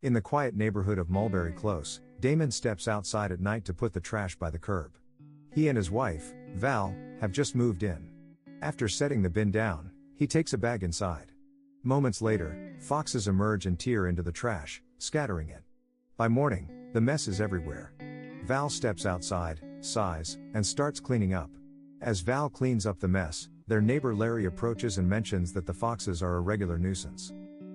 In the quiet neighborhood of Mulberry Close, Damon steps outside at night to put the trash by the curb. He and his wife, Val, have just moved in. After setting the bin down, he takes a bag inside. Moments later, foxes emerge and tear into the trash, scattering it. By morning, the mess is everywhere. Val steps outside, sighs, and starts cleaning up. As Val cleans up the mess, their neighbor Larry approaches and mentions that the foxes are a regular nuisance.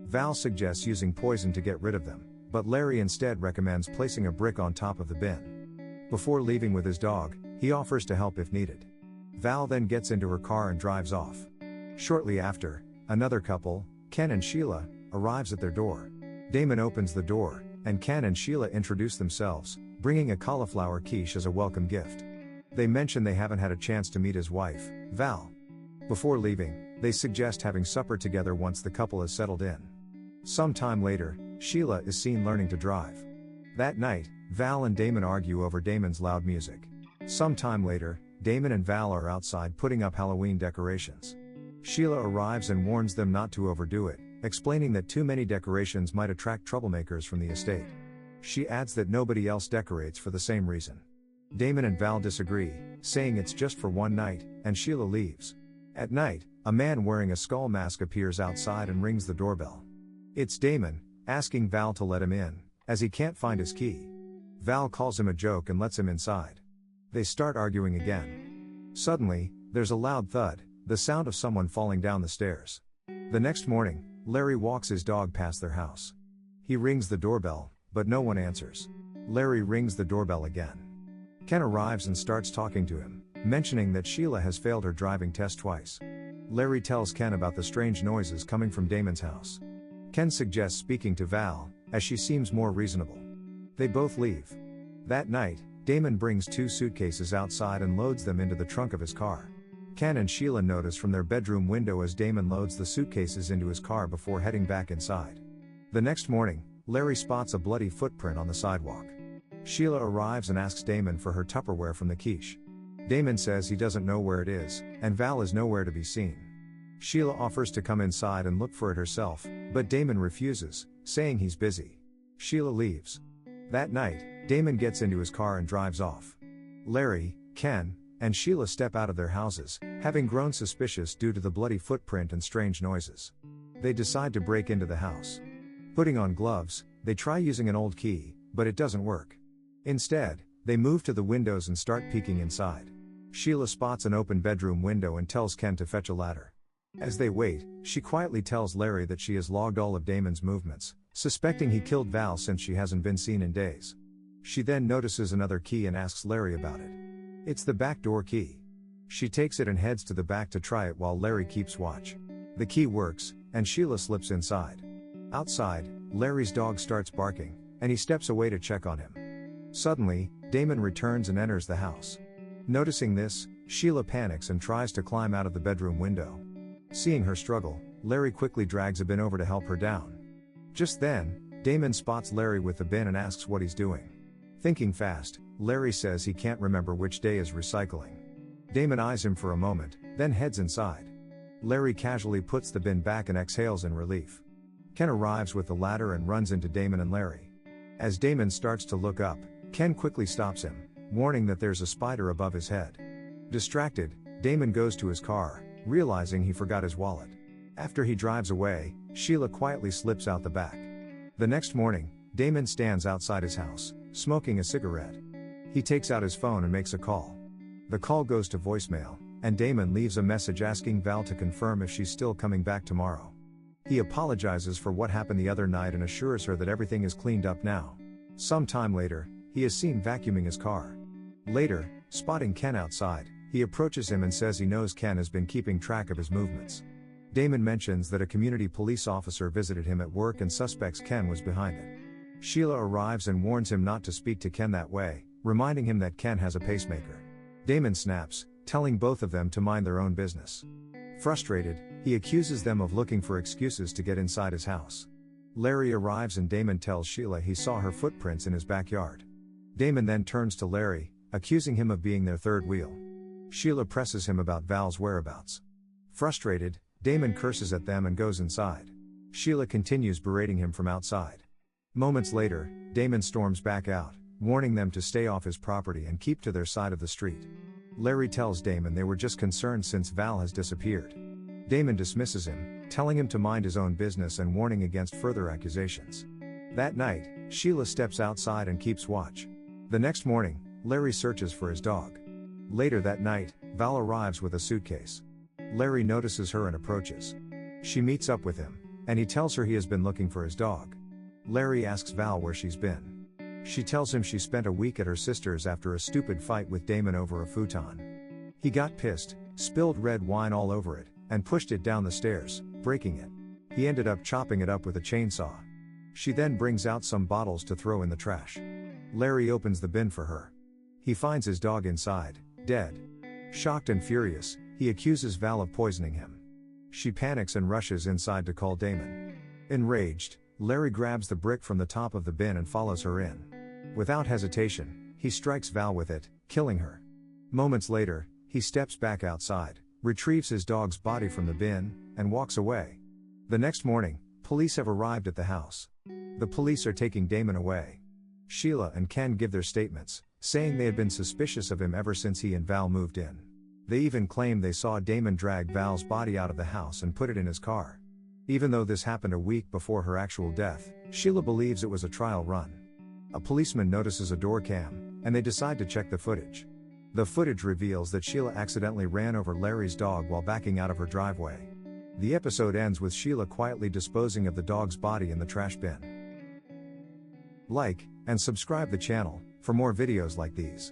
Val suggests using poison to get rid of them, but Larry instead recommends placing a brick on top of the bin. Before leaving with his dog, he offers to help if needed. Val then gets into her car and drives off. Shortly after, another couple, Ken and Sheila, arrives at their door. Damon opens the door, and Ken and Sheila introduce themselves, bringing a cauliflower quiche as a welcome gift. They mention they haven't had a chance to meet his wife, Val. Before leaving, they suggest having supper together once the couple has settled in. Some time later, Sheila is seen learning to drive. That night, Val and Damon argue over Damon's loud music. Some time later, Damon and Val are outside putting up Halloween decorations. Sheila arrives and warns them not to overdo it, explaining that too many decorations might attract troublemakers from the estate. She adds that nobody else decorates for the same reason. Damon and Val disagree, saying it's just for one night, and Sheila leaves. At night, a man wearing a skull mask appears outside and rings the doorbell. It's Damon, asking Val to let him in, as he can't find his key. Val calls him a joke and lets him inside. They start arguing again. Suddenly, there's a loud thud, the sound of someone falling down the stairs. The next morning, Larry walks his dog past their house. He rings the doorbell, but no one answers. Larry rings the doorbell again. Ken arrives and starts talking to him, mentioning that Sheila has failed her driving test twice. Larry tells Ken about the strange noises coming from Damon's house. Ken suggests speaking to Val, as she seems more reasonable. They both leave. That night, Damon brings 2 suitcases outside and loads them into the trunk of his car. Ken and Sheila notice from their bedroom window as Damon loads the suitcases into his car before heading back inside. The next morning, Larry spots a bloody footprint on the sidewalk. Sheila arrives and asks Damon for her Tupperware from the quiche. Damon says he doesn't know where it is, and Val is nowhere to be seen. Sheila offers to come inside and look for it herself, but Damon refuses, saying he's busy. Sheila leaves. That night, Damon gets into his car and drives off. Larry, Ken, and Sheila step out of their houses, having grown suspicious due to the bloody footprint and strange noises. They decide to break into the house. Putting on gloves, they try using an old key, but it doesn't work. Instead, they move to the windows and start peeking inside. Sheila spots an open bedroom window and tells Ken to fetch a ladder. As they wait, she quietly tells Larry that she has logged all of Damon's movements, suspecting he killed Val since she hasn't been seen in days. She then notices another key and asks Larry about it. It's the back door key. She takes it and heads to the back to try it while Larry keeps watch. The key works, and Sheila slips inside. Outside, Larry's dog starts barking, and he steps away to check on him. Suddenly, Damon returns and enters the house. Noticing this, Sheila panics and tries to climb out of the bedroom window. Seeing her struggle, Larry quickly drags a bin over to help her down. Just then, Damon spots Larry with the bin and asks what he's doing. Thinking fast, Larry says he can't remember which day is recycling. Damon eyes him for a moment, then heads inside. Larry casually puts the bin back and exhales in relief. Ken arrives with the ladder and runs into Damon and Larry. As Damon starts to look up, Ken quickly stops him, warning that there's a spider above his head. Distracted, Damon goes to his car, realizing he forgot his wallet. After he drives away, Sheila quietly slips out the back. The next morning, Damon stands outside his house, smoking a cigarette. He takes out his phone and makes a call. The call goes to voicemail, and Damon leaves a message asking Val to confirm if she's still coming back tomorrow. He apologizes for what happened the other night and assures her that everything is cleaned up now. Some time later, he is seen vacuuming his car. Later, spotting Ken outside, he approaches him and says he knows Ken has been keeping track of his movements. Damon mentions that a community police officer visited him at work and suspects Ken was behind it. Sheila arrives and warns him not to speak to Ken that way, reminding him that Ken has a pacemaker. Damon snaps, telling both of them to mind their own business. Frustrated, he accuses them of looking for excuses to get inside his house. Larry arrives and Damon tells Sheila he saw her footprints in his backyard. Damon then turns to Larry, accusing him of being their third wheel. Sheila presses him about Val's whereabouts. Frustrated, Damon curses at them and goes inside. Sheila continues berating him from outside. Moments later, Damon storms back out, warning them to stay off his property and keep to their side of the street. Larry tells Damon they were just concerned since Val has disappeared. Damon dismisses him, telling him to mind his own business and warning against further accusations. That night, Sheila steps outside and keeps watch. The next morning, Larry searches for his dog. Later that night, Val arrives with a suitcase. Larry notices her and approaches. She meets up with him, and he tells her he has been looking for his dog. Larry asks Val where she's been. She tells him she spent a week at her sister's after a stupid fight with Damon over a futon. He got pissed, spilled red wine all over it, and pushed it down the stairs, breaking it. He ended up chopping it up with a chainsaw. She then brings out some bottles to throw in the trash. Larry opens the bin for her. He finds his dog inside, dead. Shocked and furious, he accuses Val of poisoning him. She panics and rushes inside to call Damon. Enraged, Larry grabs the brick from the top of the bin and follows her in. Without hesitation, he strikes Val with it, killing her. Moments later, he steps back outside, retrieves his dog's body from the bin, and walks away. The next morning, police have arrived at the house. The police are taking Damon away. Sheila and Ken give their statements, saying they had been suspicious of him ever since he and Val moved in. They even claim they saw Damon drag Val's body out of the house and put it in his car. Even though this happened a week before her actual death, Sheila believes it was a trial run. A policeman notices a door cam, and they decide to check the footage. The footage reveals that Sheila accidentally ran over Larry's dog while backing out of her driveway. The episode ends with Sheila quietly disposing of the dog's body in the trash bin. Like and subscribe the channel for more videos like these.